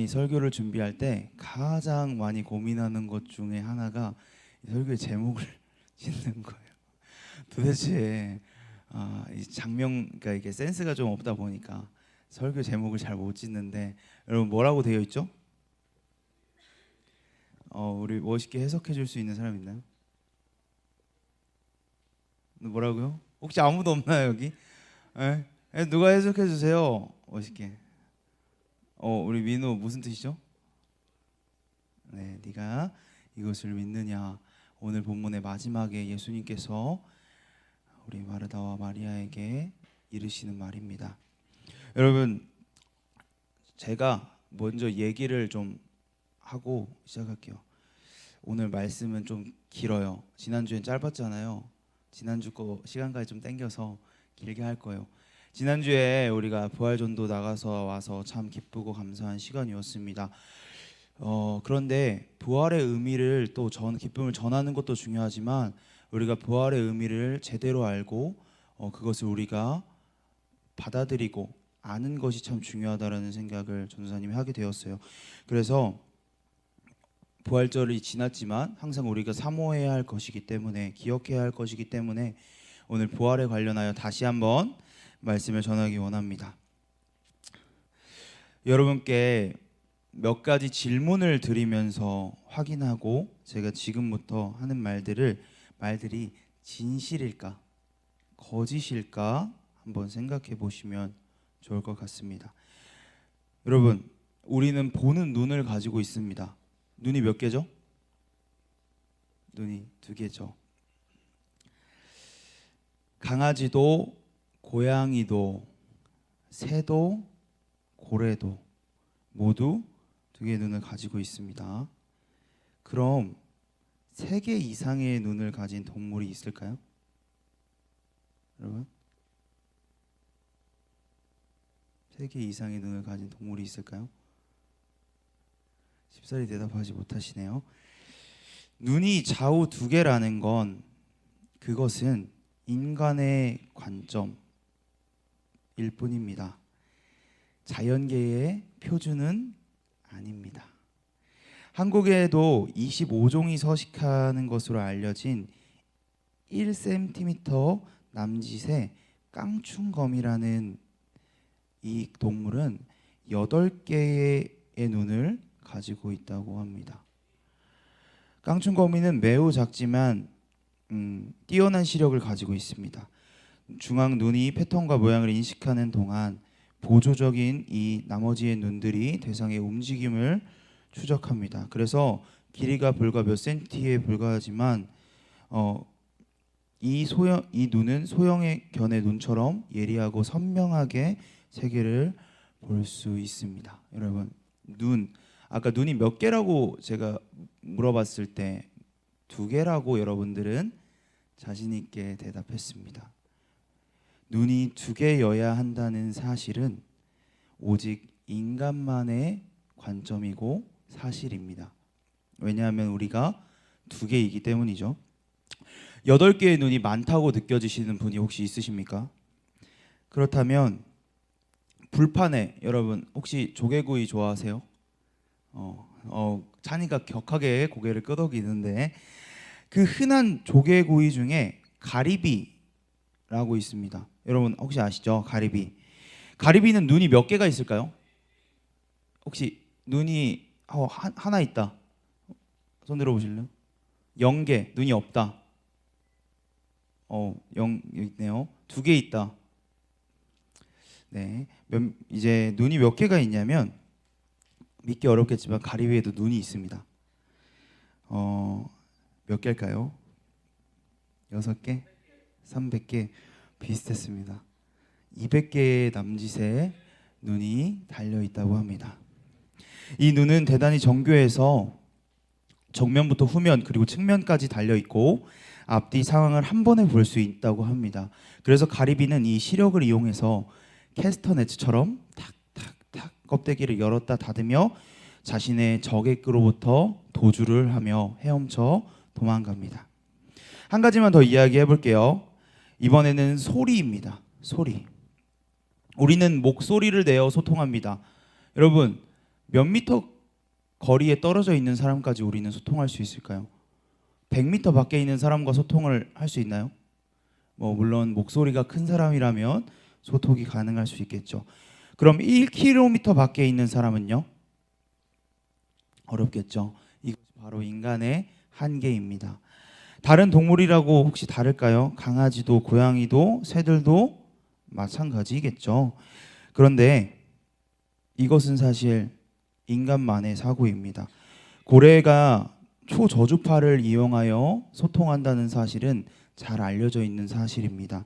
이 설교를 준비할 때 가장 많이 고민하는 것 중에 하나가 이 설교의 제목을 짓는 거예요. 도대체 이 장면, 그러니까 이게 센스가 좀 없다 보니까 설교 제목을 잘 못 짓는데, 여러분 뭐라고 되어 있죠? 우리 멋있게 해석해 줄 수 있는 사람 있나요? 뭐라고요? 혹시 아무도 없나요 여기? 누가 해석해 주세요. 멋있게. 우리 민호 무슨 뜻이죠? 네, 네가 이것을 믿느냐. 오늘 본문의 마지막에 예수님께서 우리 마르다와 마리아에게 이르시는 말입니다. 여러분, 제가 먼저 얘기를 좀 하고 시작할게요. 오늘 말씀은 좀 길어요. 지난주엔 짧았잖아요. 지난주 거 시간까지 좀 땡겨서 길게 할 거예요. 지난주에 우리가 부활전도 나가서 와서 참 기쁘고 감사한 시간이었습니다. 그런데 부활의 의미를 또 기쁨을 전하는 것도 중요하지만 우리가 부활의 의미를 제대로 알고 그것을 우리가 받아들이고 아는 것이 참 중요하다라는 생각을 전도사님이 하게 되었어요. 그래서 부활절이 지났지만 항상 우리가 사모해야 할 것이기 때문에, 기억해야 할 것이기 때문에 오늘 부활에 관련하여 다시 한번 말씀을 전하기 원합니다. 여러분께 몇 가지 질문을 드리면서 확인하고 제가 지금부터 하는 말들이 진실일까 거짓일까 한번 생각해 보시면 좋을 것 같습니다. 여러분, 우리는 보는 눈을 가지고 있습니다. 눈이 몇 개죠? 눈이 2개죠. 강아지도 고양이도 새도 고래도 모두 2개의 눈을 가지고 있습니다. 그럼 3개 이상의 눈을 가진 동물이 있을까요? 여러분, 3개 이상의 눈을 가진 동물이 있을까요? 쉽사리 대답하지 못하시네요. 눈이 좌우 2개라는 건 그것은 인간의 관점일 뿐입니다. 자연계의 표준은 아닙니다. 한국에도 25종이 서식하는 것으로 알려진 1cm 남짓의 깡충거미라는 이 동물은 8개의 눈을 가지고 있다고 합니다. 깡충거미는 매우 작지만 뛰어난 시력을 가지고 있습니다. 중앙 눈이 패턴과 모양을 인식하는 동안 보조적인 이 나머지의 눈들이 대상의 움직임을 추적합니다. 그래서 길이가 불과 몇 센티에 불과하지만 이 눈은 소형의 견의 눈처럼 예리하고 선명하게 세계를 볼 수 있습니다. 여러분, 아까 눈이 몇 개라고 제가 물어봤을 때 2개라고 여러분들은 자신 있게 대답했습니다. 눈이 2개여야 한다는 사실은 오직 인간만의 관점이고 사실입니다. 왜냐하면 우리가 2개이기 때문이죠. 8개의 눈이 많다고 느껴지시는 분이 혹시 있으십니까? 그렇다면 불판에, 여러분 혹시 조개구이 좋아하세요? 찬이가 격하게 고개를 끄덕이는데, 그 흔한 조개구이 중에 가리비라고 있습니다. 여러분 혹시 아시죠? 가리비는 눈이 몇 개가 있을까요? 혹시 눈이 하나 있다, 손 들어보실래요? 0개, 눈이 없다. 0 있네요. 2개 있다. 네, 이제 눈이 몇 개가 있냐면, 믿기 어렵겠지만 가리비에도 눈이 있습니다. 몇 개일까요? 6개? 300개? 비슷했습니다. 200개의 남짓의 눈이 달려 있다고 합니다. 이 눈은 대단히 정교해서 정면부터 후면 그리고 측면까지 달려 있고 앞뒤 상황을 한 번에 볼 수 있다고 합니다. 그래서 가리비는 이 시력을 이용해서 캐스터네츠처럼 탁탁탁 껍데기를 열었다 닫으며 자신의 적에게로부터 도주를 하며 헤엄쳐 도망갑니다. 한 가지만 더 이야기해 볼게요. 이번에는 소리입니다. 소리. 우리는 목소리를 내어 소통합니다. 여러분, 몇 미터 거리에 떨어져 있는 사람까지 우리는 소통할 수 있을까요? 100m 밖에 있는 사람과 소통을 할 수 있나요? 물론 목소리가 큰 사람이라면 소통이 가능할 수 있겠죠. 그럼 1km 밖에 있는 사람은요? 어렵겠죠. 이것이 바로 인간의 한계입니다. 다른 동물이라고 혹시 다를까요? 강아지도 고양이도 새들도 마찬가지겠죠. 그런데 이것은 사실 인간만의 사고입니다. 고래가 초저주파를 이용하여 소통한다는 사실은 잘 알려져 있는 사실입니다.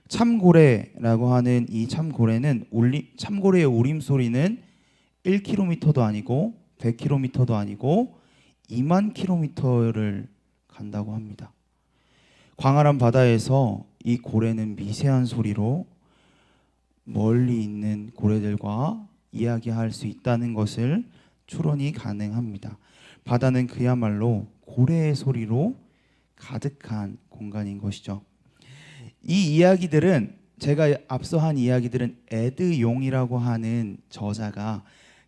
참고래라고 하는 이 참고래는 참고래의 울음소리는 1km도 아니고 100km도 아니고 2만 km를 간다고 합니다. 광활한 바다에서 이 고래는 미세한 소리로 멀리 있는 고래들과 이야기할 수 있다는 것을 추론이 가능합니다. 바다는 그야말로 고래의 소리로 가득한 공간인 것이죠. 이 이야기들은 제가 앞서 한 이야기들은 에드 용이라고 하는 저자가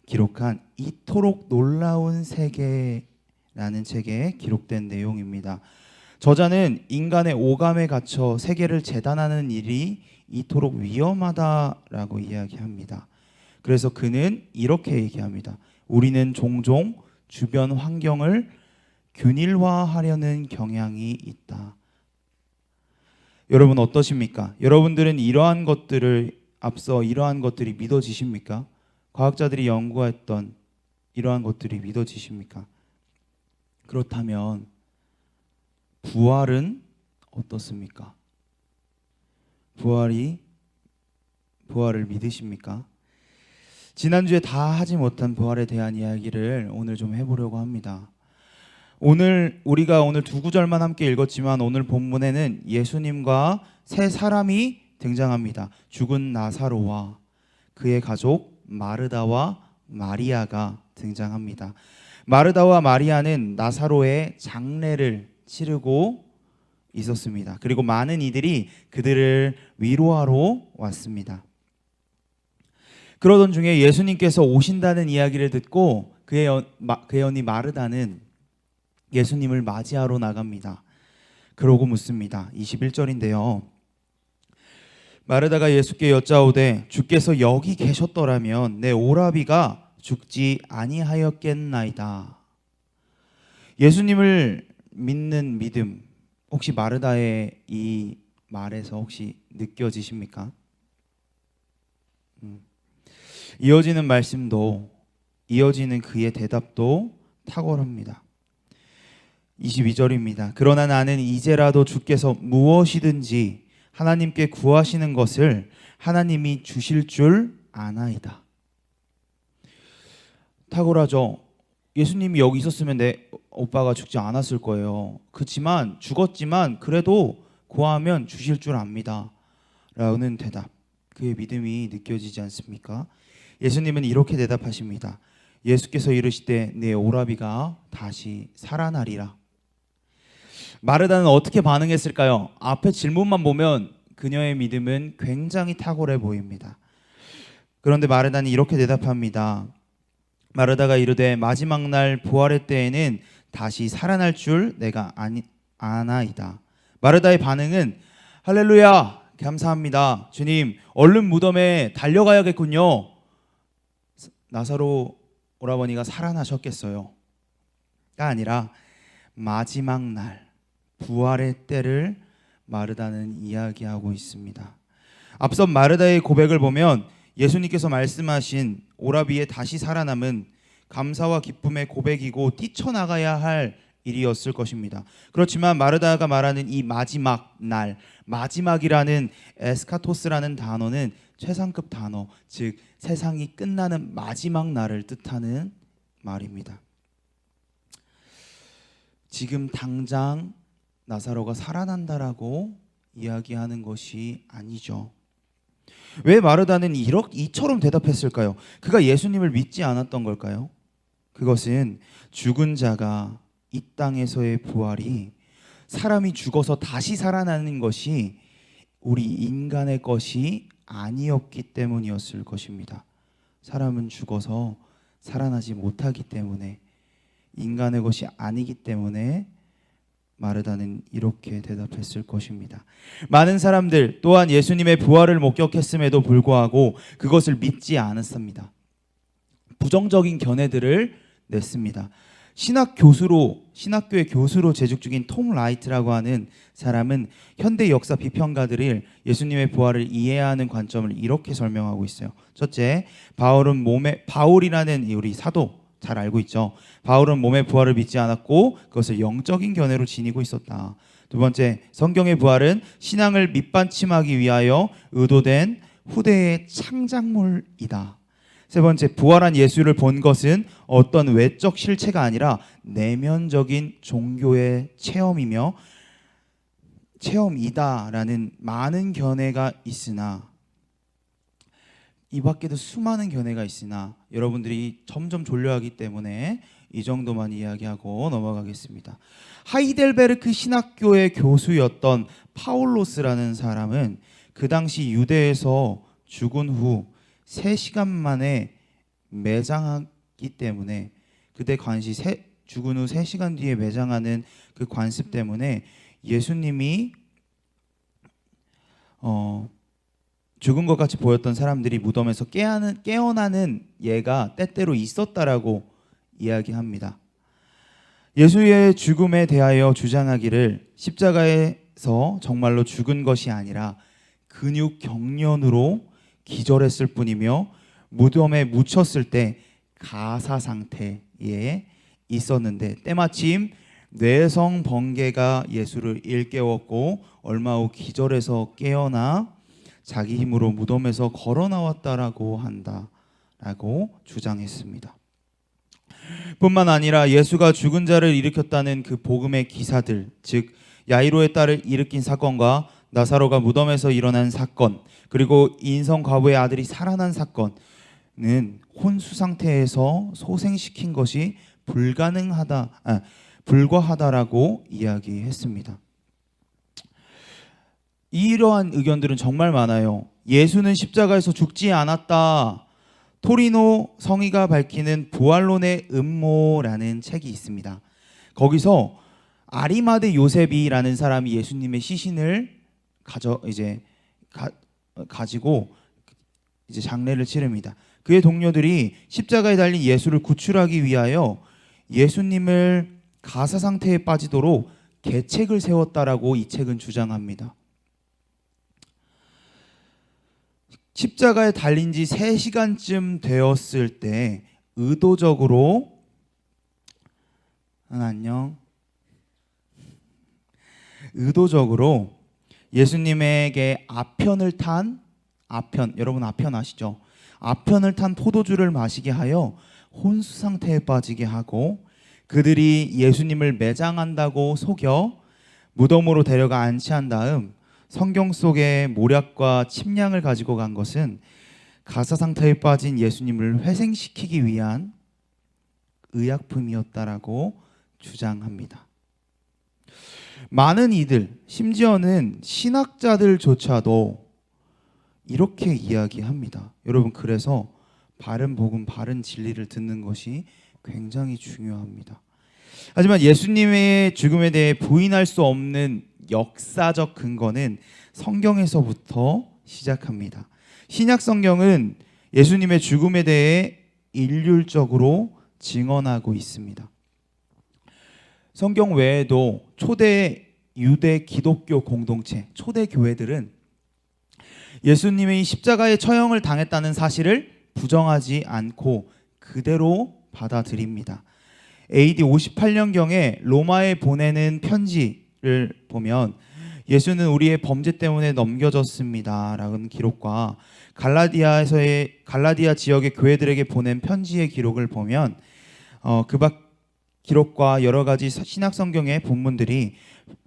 기록한 이토록 놀라운 세계라는 책에 기록된 내용입니다. 저자는 인간의 오감에 갇혀 세계를 재단하는 일이 이토록 위험하다라고 이야기합니다. 그래서 그는 이렇게 얘기합니다. 우리는 종종 주변 환경을 균일화하려는 경향이 있다. 여러분 어떠십니까? 여러분들은 이러한 것들이 믿어지십니까? 과학자들이 연구했던 이러한 것들이 믿어지십니까? 그렇다면 부활은 어떻습니까? 부활을 믿으십니까? 지난주에 다 하지 못한 부활에 대한 이야기를 오늘 좀 해보려고 합니다. 우리가 오늘 두 구절만 함께 읽었지만 오늘 본문에는 예수님과 세 사람이 등장합니다. 죽은 나사로와 그의 가족 마르다와 마리아가 등장합니다. 마르다와 마리아는 나사로의 장례를 치르고 있었습니다. 그리고 많은 이들이 그들을 위로하러 왔습니다. 그러던 중에 예수님께서 오신다는 이야기를 듣고 그의 언니 마르다는 예수님을 맞이하러 나갑니다. 그러고 묻습니다. 21절인데요. 마르다가 예수께 여짜오되 주께서 여기 계셨더라면 내 오라비가 죽지 아니하였겠나이다. 예수님을 믿는 믿음 혹시 마르다의 이 말에서 혹시 느껴지십니까? 이어지는 말씀도 이어지는 그의 대답도 탁월합니다. 22절입니다. 그러나 나는 이제라도 주께서 무엇이든지 하나님께 구하시는 것을 하나님이 주실 줄 아나이다. 탁월하죠. 예수님이 여기 있었으면 내 오빠가 죽지 않았을 거예요. 그렇지만 죽었지만 그래도 구하면 주실 줄 압니다. 라는 대답. 그의 믿음이 느껴지지 않습니까? 예수님은 이렇게 대답하십니다. 예수께서 이르시되 내 오라비가 다시 살아나리라. 마르다는 어떻게 반응했을까요? 앞에 질문만 보면 그녀의 믿음은 굉장히 탁월해 보입니다. 그런데 마르다는 이렇게 대답합니다. 마르다가 이르되 마지막 날 부활의 때에는 다시 살아날 줄 내가 아나이다. 마르다의 반응은 할렐루야 감사합니다. 주님 얼른 무덤에 달려가야겠군요. 나사로 오라버니가 살아나셨겠어요? 가 아니라 마지막 날 부활의 때를 마르다는 이야기하고 있습니다. 앞선 마르다의 고백을 보면 예수님께서 말씀하신 오라비의 다시 살아남은 감사와 기쁨의 고백이고 뛰쳐나가야 할 일이었을 것입니다. 그렇지만 마르다가 말하는 이 마지막 날, 마지막이라는 에스카토스라는 단어는 최상급 단어, 즉 세상이 끝나는 마지막 날을 뜻하는 말입니다. 지금 당장 나사로가 살아난다라고 이야기하는 것이 아니죠. 왜 마르다는 이처럼 대답했을까요? 그가 예수님을 믿지 않았던 걸까요? 그것은 죽은 자가 이 땅에서의 부활이 사람이 죽어서 다시 살아나는 것이 우리 인간의 것이 아니었기 때문이었을 것입니다. 사람은 죽어서 살아나지 못하기 때문에, 인간의 것이 아니기 때문에 마르다는 이렇게 대답했을 것입니다. 많은 사람들 또한 예수님의 부활을 목격했음에도 불구하고 그것을 믿지 않았습니다. 부정적인 견해들을 냈습니다. 신학교의 교수로 재직 중인 톰 라이트라고 하는 사람은 현대 역사 비평가들이 예수님의 부활을 이해하는 관점을 이렇게 설명하고 있어요. 첫째, 바울이라는 우리 사도 잘 알고 있죠. 바울은 몸의 부활을 믿지 않았고 그것을 영적인 견해로 지니고 있었다. 두 번째, 성경의 부활은 신앙을 밑받침하기 위하여 의도된 후대의 창작물이다. 세 번째, 부활한 예수를 본 것은 어떤 외적 실체가 아니라 내면적인 종교의 체험이다라는 많은 견해가 있으나, 이 밖에도 수많은 견해가 있으나 여러분들이 점점 졸려하기 때문에 이 정도만 이야기하고 넘어가겠습니다. 하이델베르크 신학교의 교수였던 파울로스라는 사람은 그 당시 유대에서 죽은 후 3시간 만에 매장하기 때문에, 그때 죽은 후 3시간 뒤에 매장하는 그 관습 때문에 예수님이 죽은 것 같이 보였던 사람들이 무덤에서 깨어나는 예가 때때로 있었다라고 이야기합니다. 예수의 죽음에 대하여 주장하기를 십자가에서 정말로 죽은 것이 아니라 근육 경련으로 기절했을 뿐이며 무덤에 묻혔을 때 가사 상태에 있었는데 때마침 뇌성 번개가 예수를 일깨웠고 얼마 후 기절해서 깨어나 자기 힘으로 무덤에서 걸어 나왔다라고 한다라고 주장했습니다. 뿐만 아니라 예수가 죽은 자를 일으켰다는 그 복음의 기사들, 즉 야이로의 딸을 일으킨 사건과 나사로가 무덤에서 일어난 사건, 그리고 인성 과부의 아들이 살아난 사건은 혼수 상태에서 소생시킨 것이 불과하다라고 이야기했습니다. 이러한 의견들은 정말 많아요. 예수는 십자가에서 죽지 않았다. 토리노 성의가 밝히는 부활론의 음모라는 책이 있습니다. 거기서 아리마대 요셉이라는 사람이 예수님의 시신을 가지고 장례를 치릅니다. 그의 동료들이 십자가에 달린 예수를 구출하기 위하여 예수님을 가사 상태에 빠지도록 계책을 세웠다라고 이 책은 주장합니다. 십자가에 달린 지 3시간쯤 되었을 때 의도적으로 예수님에게 여러분 아편 아시죠? 아편을 탄 포도주를 마시게 하여 혼수 상태에 빠지게 하고 그들이 예수님을 매장한다고 속여 무덤으로 데려가 안치한 다음 성경 속의 모략과 침량을 가지고 간 것은 가사 상태에 빠진 예수님을 회생시키기 위한 의약품이었다라고 주장합니다. 많은 이들, 심지어는 신학자들조차도 이렇게 이야기합니다. 여러분, 그래서 바른 복음, 바른 진리를 듣는 것이 굉장히 중요합니다. 하지만 예수님의 죽음에 대해 부인할 수 없는 역사적 근거는 성경에서부터 시작합니다. 신약 성경은 예수님의 죽음에 대해 일률적으로 증언하고 있습니다. 성경 외에도 초대 유대 기독교 공동체, 초대 교회들은 예수님이 십자가의 처형을 당했다는 사실을 부정하지 않고 그대로 받아들입니다. AD 58년경에 로마에 보내는 편지를 보면 예수는 우리의 범죄 때문에 넘겨졌습니다 라는 기록과 갈라디아 지역의 교회들에게 보낸 편지의 기록을 보면 기록과 여러 가지 신약 성경의 본문들이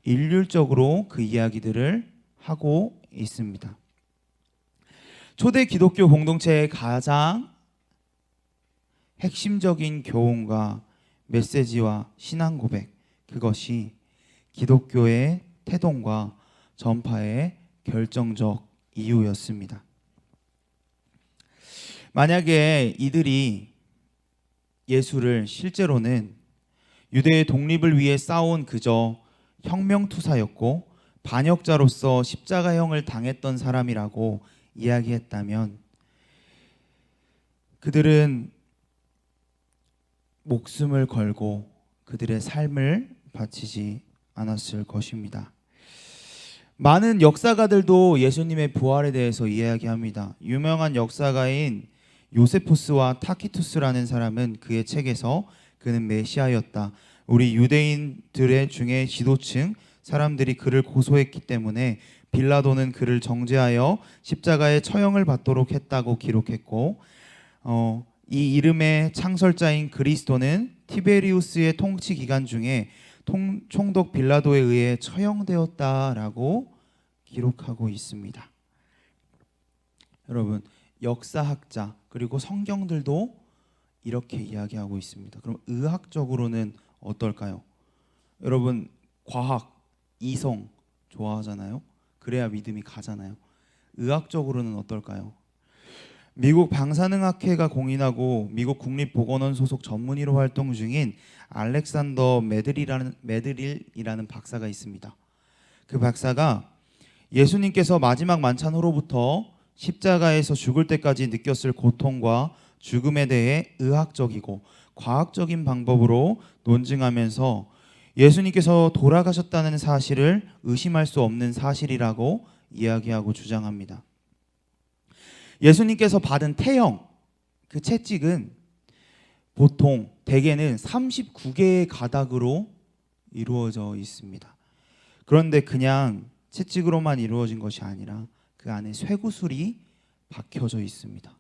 일률적으로 그 이야기들을 하고 있습니다. 초대 기독교 공동체의 가장 핵심적인 교훈과 메시지와 신앙 고백, 그것이 기독교의 태동과 전파의 결정적 이유였습니다. 만약에 이들이 예수를 실제로는 유대의 독립을 위해 싸운 그저 혁명투사였고 반역자로서 십자가형을 당했던 사람이라고 이야기했다면 그들은 목숨을 걸고 그들의 삶을 바치지 않았을 것입니다. 많은 역사가들도 예수님의 부활에 대해서 이야기합니다. 유명한 역사가인 요세포스와 타키투스라는 사람은 그의 책에서 그는 메시아였다. 우리 유대인들의 중에 지도층 사람들이 그를 고소했기 때문에 빌라도는 그를 정죄하여 십자가에 처형을 받도록 했다고 기록했고 이 이름의 창설자인 그리스도는 티베리우스의 통치 기간 중에 총독 빌라도에 의해 처형되었다라고 기록하고 있습니다. 여러분, 역사학자 그리고 성경들도 이렇게 이야기하고 있습니다. 그럼 의학적으로는 어떨까요? 여러분, 과학, 이성 좋아하잖아요. 그래야 믿음이 가잖아요. 의학적으로는 어떨까요? 미국 방사능학회가 공인하고 미국 국립보건원 소속 전문의로 활동 중인 알렉산더 메드릴이라는 박사가 있습니다. 그 박사가 예수님께서 마지막 만찬 후로부터 십자가에서 죽을 때까지 느꼈을 고통과 죽음에 대해 의학적이고 과학적인 방법으로 논증하면서 예수님께서 돌아가셨다는 사실을 의심할 수 없는 사실이라고 이야기하고 주장합니다. 예수님께서 받은 태형, 그 채찍은 보통 대개는 39개의 가닥으로 이루어져 있습니다. 그런데 그냥 채찍으로만 이루어진 것이 아니라 그 안에 쇠구슬이 박혀져 있습니다.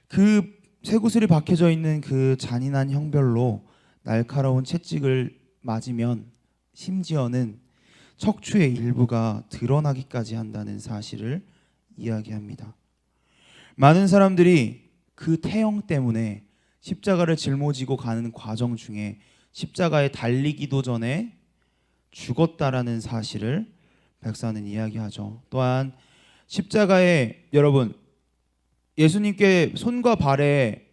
그 쇠구슬이 박혀져 있는 그 잔인한 형별로 날카로운 채찍을 맞으면 심지어는 척추의 일부가 드러나기까지 한다는 사실을 이야기합니다. 많은 사람들이 그 태형 때문에 십자가를 짊어지고 가는 과정 중에 십자가에 달리기도 전에 죽었다라는 사실을 백사는 이야기하죠. 또한 십자가에 여러분 예수님께 손과 발에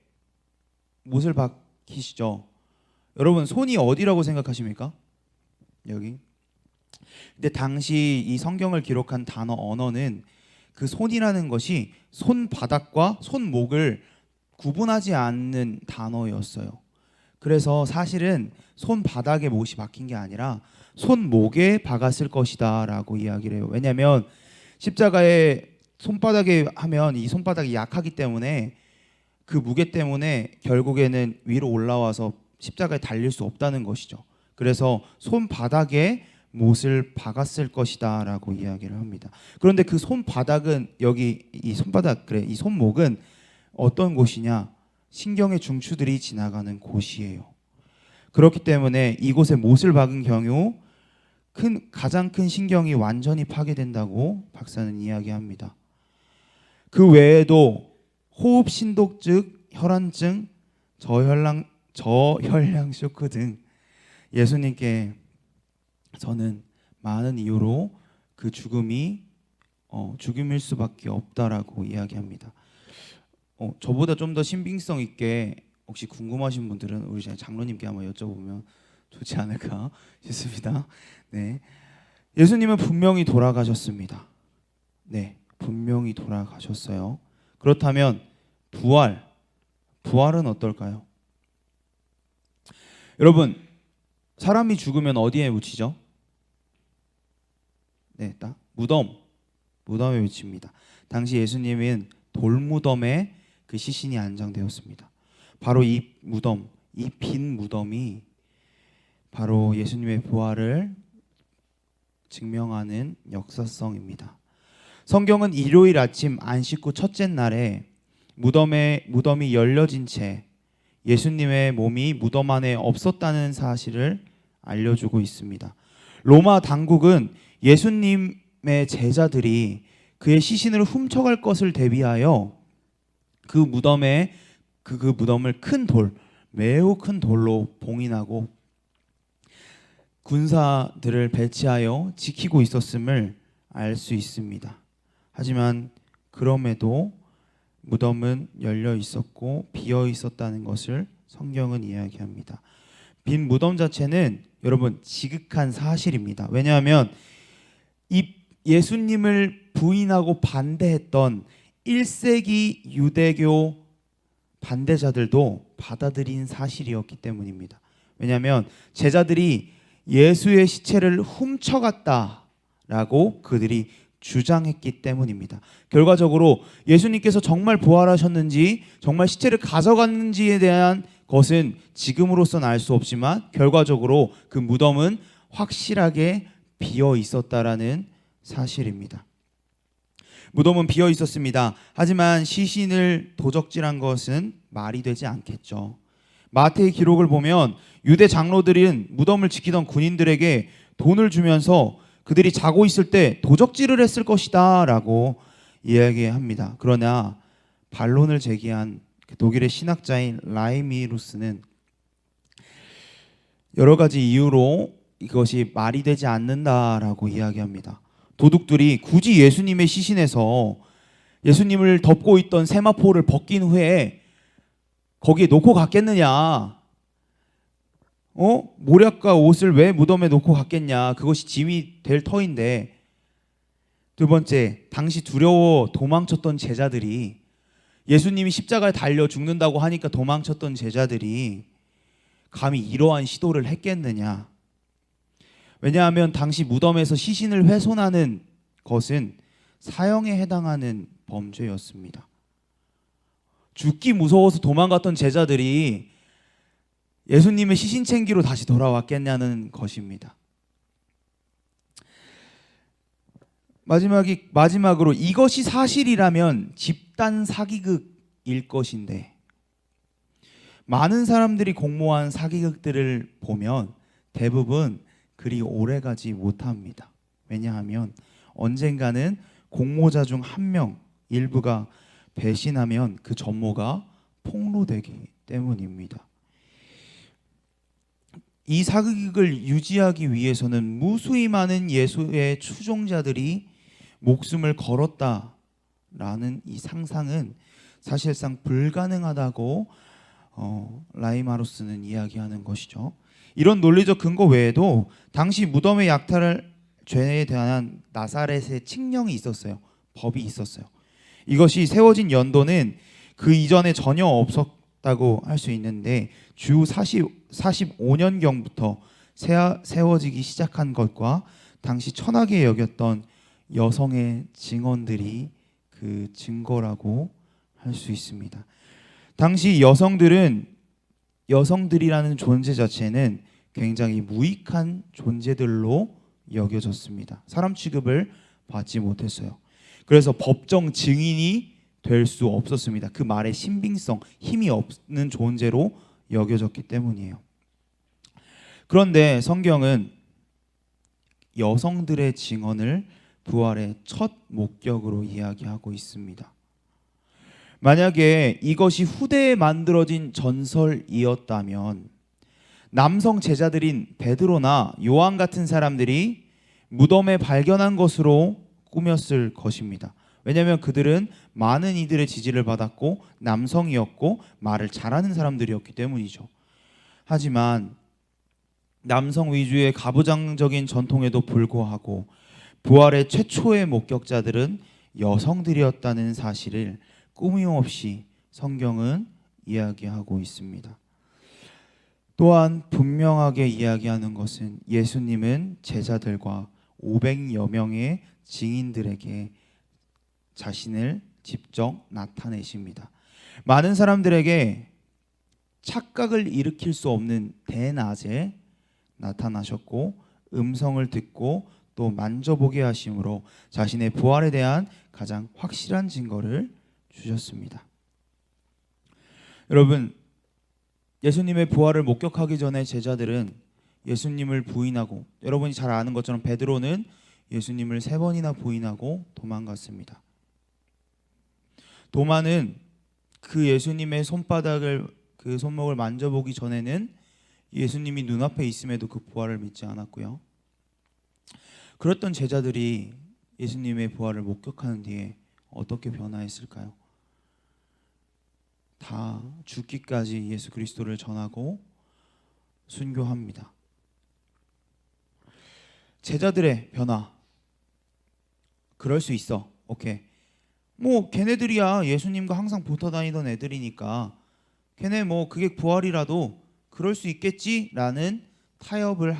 못을 박히시죠. 여러분 손이 어디라고 생각하십니까? 여기. 근데 당시 이 성경을 기록한 단어 언어는 그 손이라는 것이 손바닥과 손목을 구분하지 않는 단어였어요. 그래서 사실은 손바닥에 못이 박힌 게 아니라 손목에 박았을 것이다 라고 이야기를 해요. 왜냐하면 십자가에 손바닥에 하면 이 손바닥이 약하기 때문에 그 무게 때문에 결국에는 위로 올라와서 십자가에 달릴 수 없다는 것이죠. 그래서 손바닥에 못을 박았을 것이다 라고 이야기를 합니다. 그런데 그 손바닥은 여기 이 손바닥 이 손목은 어떤 곳이냐? 신경의 중추들이 지나가는 곳이에요. 그렇기 때문에 이곳에 못을 박은 경우 가장 큰 신경이 완전히 파괴된다고 박사는 이야기합니다. 그 외에도 호흡 신독증, 혈안증, 저혈량 쇼크 등 예수님께 저는 많은 이유로 그 죽음이 죽음일 수밖에 없다라고 이야기합니다. 저보다 좀 더 신빙성 있게 혹시 궁금하신 분들은 우리 장로님께 한번 여쭤보면 좋지 않을까 싶습니다. 네, 예수님은 분명히 돌아가셨습니다. 네, 분명히 돌아가셨어요. 그렇다면 부활은 어떨까요? 여러분, 사람이 죽으면 어디에 묻히죠? 네, 딱 무덤에 묻힙니다. 당시 예수님은 돌무덤에 그 시신이 안장되었습니다. 바로 이 무덤, 이 빈 무덤이 바로 예수님의 부활을 증명하는 역사성입니다. 성경은 일요일 아침 안식 후 첫째 날에 무덤이 열려진 채 예수님의 몸이 무덤 안에 없었다는 사실을 알려주고 있습니다. 로마 당국은 예수님의 제자들이 그의 시신을 훔쳐갈 것을 대비하여 그 무덤을 큰 돌, 매우 큰 돌로 봉인하고 군사들을 배치하여 지키고 있었음을 알 수 있습니다. 하지만 그럼에도 무덤은 열려 있었고 비어 있었다는 것을 성경은 이야기합니다. 빈 무덤 자체는 여러분 지극한 사실입니다. 왜냐하면 이 예수님을 부인하고 반대했던 1세기 유대교 반대자들도 받아들인 사실이었기 때문입니다. 왜냐하면 제자들이 예수의 시체를 훔쳐갔다라고 그들이 주장했기 때문입니다. 결과적으로 예수님께서 정말 부활하셨는지 정말 시체를 가져갔는지에 대한 것은 지금으로서는 알 수 없지만 결과적으로 그 무덤은 확실하게 비어 있었다라는 사실입니다. 무덤은 비어 있었습니다. 하지만 시신을 도적질한 것은 말이 되지 않겠죠. 마태의 기록을 보면 유대 장로들은 무덤을 지키던 군인들에게 돈을 주면서 그들이 자고 있을 때 도적질을 했을 것이다 라고 이야기합니다. 그러나 반론을 제기한 독일의 신학자인 라이미루스는 여러 가지 이유로 이것이 말이 되지 않는다라고 이야기합니다. 도둑들이 굳이 예수님의 시신에서 예수님을 덮고 있던 세마포를 벗긴 후에 거기에 놓고 갔겠느냐? 모략과 옷을 왜 무덤에 놓고 갔겠냐? 그것이 짐이 될 터인데. 두 번째, 당시 두려워 도망쳤던 제자들이 예수님이 십자가에 달려 죽는다고 하니까 도망쳤던 제자들이 감히 이러한 시도를 했겠느냐? 왜냐하면 당시 무덤에서 시신을 훼손하는 것은 사형에 해당하는 범죄였습니다. 죽기 무서워서 도망갔던 제자들이 예수님의 시신 챙기로 다시 돌아왔겠냐는 것입니다. 마지막으로 이것이 사실이라면 집단 사기극일 것인데 많은 사람들이 공모한 사기극들을 보면 대부분 그리 오래가지 못합니다. 왜냐하면 언젠가는 공모자 중 한 명 일부가 배신하면 그 전모가 폭로되기 때문입니다. 이 사기극을 유지하기 위해서는 무수히 많은 예수의 추종자들이 목숨을 걸었다라는 이 상상은 사실상 불가능하다고 라이마루스는 이야기하는 것이죠. 이런 논리적 근거 외에도 당시 무덤의 약탈 죄에 대한 나사렛의 칙령이 있었어요. 법이 있었어요. 이것이 세워진 연도는 그 이전에 전혀 없었다고 할 수 있는데 주 45년경부터 세워지기 시작한 것과 당시 천하게 여겼던 여성의 증언들이 그 증거라고 할 수 있습니다. 당시 여성들이라는 존재 자체는 굉장히 무익한 존재들로 여겨졌습니다. 사람 취급을 받지 못했어요. 그래서 법정 증인이 될 수 없었습니다. 그 말의 신빙성, 힘이 없는 존재로 여겨졌기 때문이에요. 그런데 성경은 여성들의 증언을 부활의 첫 목격으로 이야기하고 있습니다. 만약에 이것이 후대에 만들어진 전설이었다면 남성 제자들인 베드로나 요한 같은 사람들이 무덤에 발견한 것으로 꾸몄을 것입니다. 왜냐하면 그들은 많은 이들의 지지를 받았고 남성이었고 말을 잘하는 사람들이었기 때문이죠. 하지만 남성 위주의 가부장적인 전통에도 불구하고 부활의 최초의 목격자들은 여성들이었다는 사실을 꾸밈없이 성경은 이야기하고 있습니다. 또한 분명하게 이야기하는 것은 예수님은 제자들과 500여 명의 증인들에게 자신을 직접 나타내십니다. 많은 사람들에게 착각을 일으킬 수 없는 대낮에 나타나셨고 음성을 듣고 또 만져보게 하심으로 자신의 부활에 대한 가장 확실한 증거를 주셨습니다. 여러분, 예수님의 부활을 목격하기 전에 제자들은 예수님을 부인하고, 여러분이 잘 아는 것처럼 베드로는 예수님을 3번이나 부인하고 도망갔습니다. 도마는 그 예수님의 그 손목을 만져보기 전에는 예수님이 눈앞에 있음에도 그 부활을 믿지 않았고요. 그랬던 제자들이 예수님의 부활을 목격하는 뒤에 어떻게 변화했을까요? 다 죽기까지 예수 그리스도를 전하고 순교합니다. 제자들의 변화, 그럴 수 있어. 오케이. 뭐 걔네들이야 예수님과 항상 붙어 다니던 애들이니까 걔네 뭐 그게 부활이라도 그럴 수 있겠지라는 타협을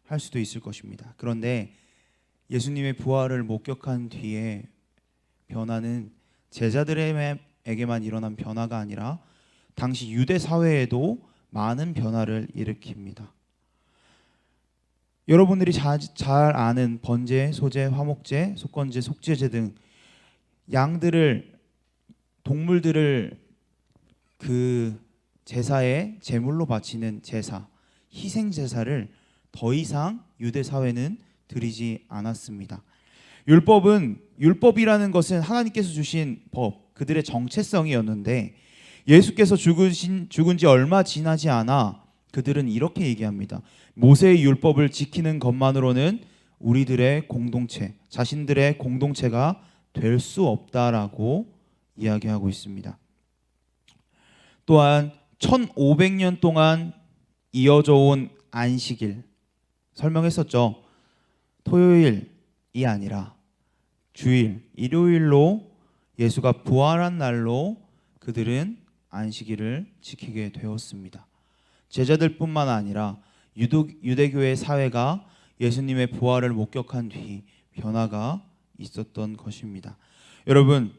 할 수도 있을 것입니다. 그런데 예수님의 부활을 목격한 뒤에 변화는 제자들에게만 일어난 변화가 아니라 당시 유대 사회에도 많은 변화를 일으킵니다. 여러분들이 잘 아는 번제, 소제, 화목제, 속건제, 속죄제 등 동물들을 그 제사에 제물로 바치는 제사, 희생 제사를 더 이상 유대 사회는 드리지 않았습니다. 율법이라는 것은 하나님께서 주신 법, 그들의 정체성이었는데 예수께서 죽은 지 얼마 지나지 않아 그들은 이렇게 얘기합니다. 모세의 율법을 지키는 것만으로는 우리들의 공동체, 자신들의 공동체가 될 수 없다라고 이야기하고 있습니다. 또한 1500년 동안 이어져 온 안식일 설명했었죠. 토요일이 아니라 주일, 일요일로 예수가 부활한 날로 그들은 안식일을 지키게 되었습니다. 제자들뿐만 아니라 유대교의 사회가 예수님의 부활을 목격한 뒤 변화가 있었던 것입니다. 여러분,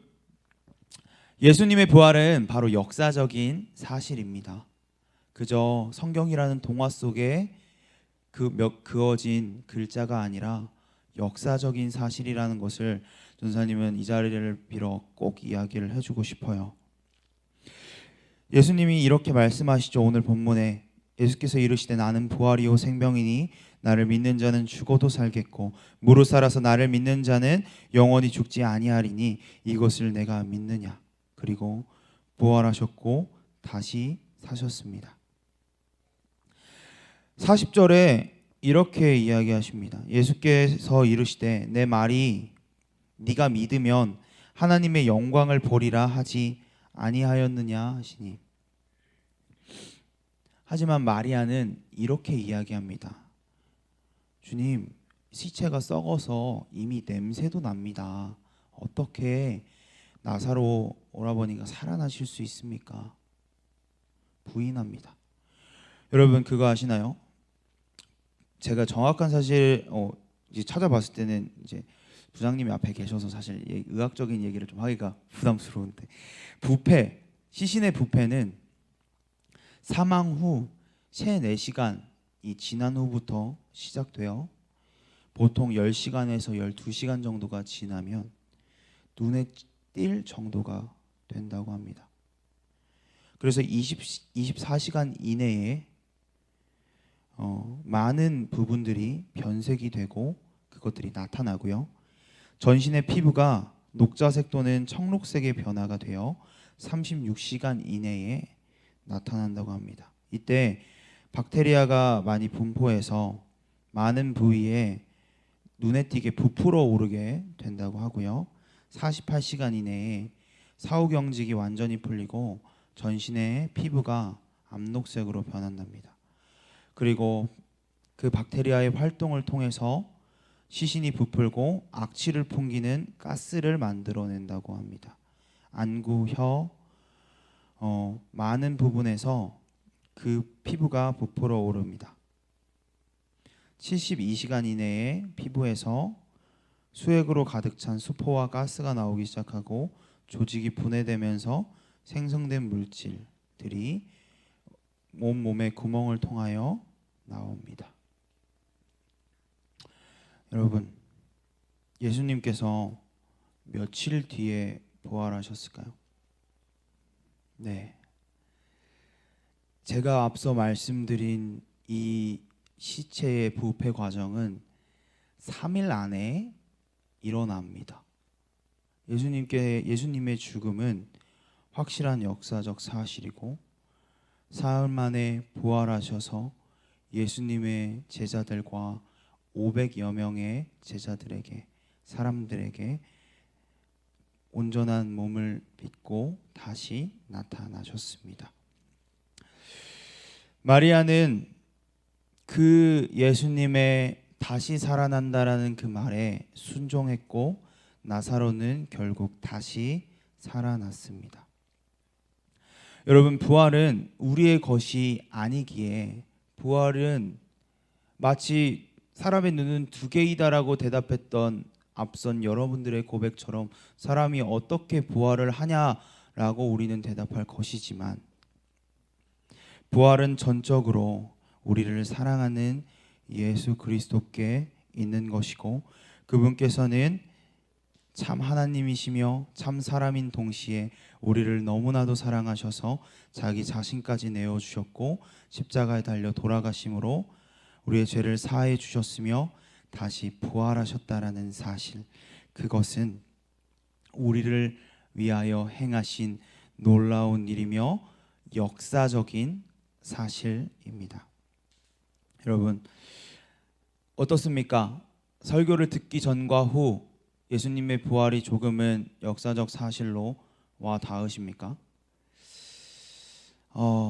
예수님의 부활은 바로 역사적인 사실입니다. 그저 성경이라는 동화 속에 그어진 글자가 아니라 역사적인 사실이라는 것을 전사님은 이 자리를 빌어 꼭 이야기를 해주고 싶어요. 예수님이 이렇게 말씀하시죠. 오늘 본문에 예수께서 이르시되 나는 부활이요 생명이니 나를 믿는 자는 죽어도 살겠고 무릇 살아서 나를 믿는 자는 영원히 죽지 아니하리니 이것을 내가 믿느냐. 그리고 부활하셨고 다시 사셨습니다. 40절에 이렇게 이야기하십니다. 예수께서 이르시되 내 말이 네가 믿으면 하나님의 영광을 보리라 하지 아니하였느냐 하시니. 하지만 마리아는 이렇게 이야기합니다. 주님, 시체가 썩어서 이미 냄새도 납니다. 어떻게 나사로 오라버니가 살아나실 수 있습니까? 부인합니다. 여러분 그거 아시나요? 제가 정확한 사실 이제 찾아봤을 때는 이제 부장님이 앞에 계셔서 사실 의학적인 얘기를 좀 하기가 부담스러운데 시신의 부패는 사망 후 3-4시간이 지난 후부터 시작되어 보통 10시간에서 12시간 정도가 지나면 눈에 띌 정도가 된다고 합니다. 그래서 24시간 이내에 많은 부분들이 변색이 되고 그것들이 나타나고요. 전신의 피부가 녹자색 또는 청록색의 변화가 되어 36시간 이내에 나타난다고 합니다. 이때 박테리아가 많이 분포해서 많은 부위에 눈에 띄게 부풀어 오르게 된다고 하고요. 48시간 이내에 사후경직이 완전히 풀리고 전신의 피부가 암록색으로 변한답니다. 그리고 그 박테리아의 활동을 통해서 시신이 부풀고 악취를 풍기는 가스를 만들어낸다고 합니다. 안구, 혀, 많은 부분에서 그 피부가 부풀어 오릅니다. 72시간 이내에 피부에서 수액으로 가득 찬 수포와 가스가 나오기 시작하고 조직이 분해되면서 생성된 물질들이 몸의 구멍을 통하여 나옵니다. 여러분, 예수님께서 며칠 뒤에 부활하셨을까요? 네, 제가 앞서 말씀드린 이 시체의 부패 과정은 3일 안에 일어납니다. 예수님의 죽음은 확실한 역사적 사실이고 사흘 만에 부활하셔서 예수님의 제자들과 500여 명의 사람들에게 온전한 몸을 믿고 다시 나타나셨습니다. 마리아는 그 예수님의 다시 살아난다라는 그 말에 순종했고 나사로는 결국 다시 살아났습니다. 여러분, 부활은 우리의 것이 아니기에 부활은 마치 사람의 눈은 두 개이다라고 대답했던 앞선 여러분들의 고백처럼 사람이 어떻게 부활을 하냐라고 우리는 대답할 것이지만 부활은 전적으로 우리를 사랑하는 예수 그리스도께 있는 것이고 그분께서는 참 하나님이시며 참 사람인 동시에 우리를 너무나도 사랑하셔서 자기 자신까지 내어주셨고 십자가에 달려 돌아가심으로 우리의 죄를 사해 주셨으며 다시 부활하셨다라는 사실, 그것은 우리를 위하여 행하신 놀라운 일이며 역사적인 사실입니다. 여러분, 어떻습니까? 설교를 듣기 전과 후 예수님의 부활이 조금은 역사적 사실로 와 닿으십니까?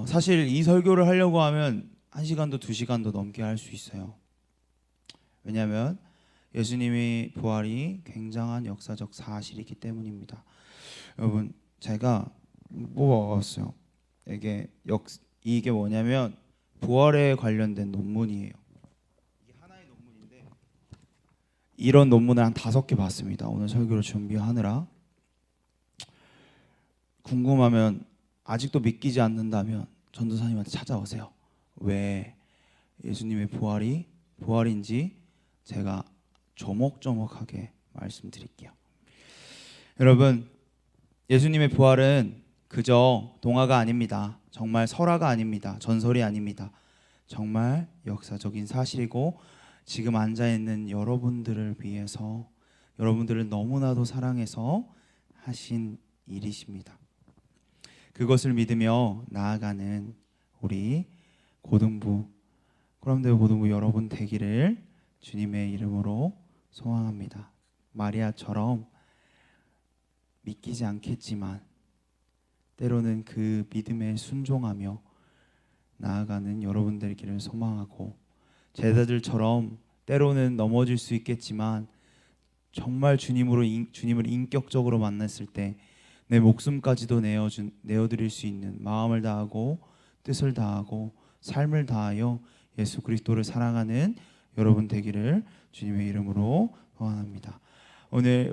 사실 이 설교를 하려고 하면 1시간도 2시간도 넘게 할 수 있어요. 왜냐하면 예수님의 부활이 굉장한 역사적 사실이기 때문입니다. 여러분, 제가 뽑아왔어요. 이게 뭐냐면 부활에 관련된 논문이에요. 이게 하나의 논문인데 이런 논문을 한 5개 봤습니다. 오늘 설교를 준비하느라. 궁금하면, 아직도 믿기지 않는다면 전도사님한테 찾아오세요. 왜 예수님의 부활이 부활인지 제가 조목조목하게 말씀드릴게요. 여러분, 예수님의 부활은 그저 동화가 아닙니다. 정말 설화가 아닙니다. 전설이 아닙니다. 정말 역사적인 사실이고 지금 앉아있는 여러분들을 위해서, 여러분들을 너무나도 사랑해서 하신 일이십니다. 그것을 믿으며 나아가는 우리 고등부, 그런데 고등부 여러분 되기를 주님의 이름으로 소망합니다. 마리아처럼 믿기지 않겠지만 때로는 그 믿음에 순종하며 나아가는 여러분 되기를 소망하고, 제자들처럼 때로는 넘어질 수 있겠지만 정말 주님을 인격적으로 만났을 때 내 목숨까지도 내어드릴 수 있는 마음을 다하고 뜻을 다하고 삶을 다하여 예수 그리스도를 사랑하는 여러분 되기를 주님의 이름으로 소원합니다. 오늘